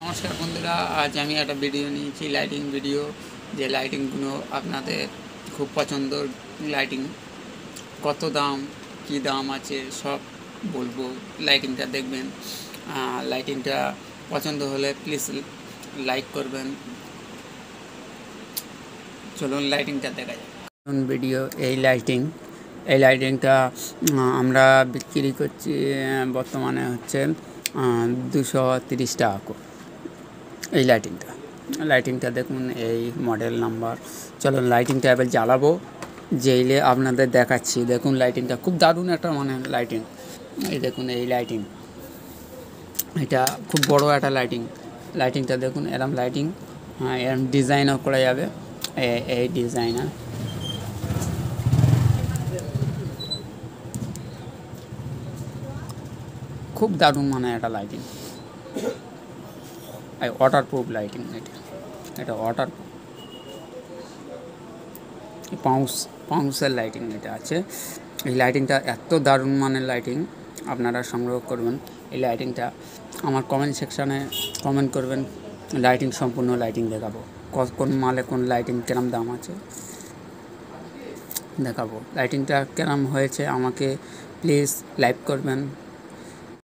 নমস্কার বন্ধুরা, আজ আমি একটা ভিডিও নিয়েছি, লাইটিং ভিডিও। যে লাইটিংগুলো আপনাদের খুব পছন্দর লাইটিং, কত দাম, কি দাম আছে সব বলবো। লাইটিংটা দেখবেন, লাইটিংটা পছন্দ হলে প্লিজ লাইক করবেন। চলুন লাইটিংটা দেখা যায়। ভিডিও এই লাইটিংটা আমরা বিক্রি করছি বর্তমানে হচ্ছে 230 টাকা। এই লাইটিংটা দেখুন, এই মডেল নাম্বার। চলুন লাইটিংটা এবার জ্বালাবো, জেলে আপনাদের দেখাচ্ছি। দেখুন লাইটিংটা খুব দারুণ একটা লাইটিং। এই দেখুন এই লাইটিং, এটা খুব বড় একটা লাইটিংটা দেখুন। এরম লাইটিং এরম ডিজাইনও করা যাবে। এই ডিজাইনার খুব দারুণ একটা লাইটিং। ওয়াটারপ্রুফ লাইটিং, এটা ওয়াটার পাউন্সের লাইটিং এটা আছে। এই লাইটিংটা এত দারুণ লাইটিং, আপনারা সংগ্রহ করবেন। এই লাইটিংটা আমার কমেন্ট সেকশানে কমেন্ট করবেন, লাইটিং সম্পূর্ণ লাইটিং দেখাবো। কোন মালে কোন লাইটিং কিরম দাম আছে দেখাবো। লাইটিংটা কিরম হয়েছে আমাকে প্লিজ লাইক করবেন।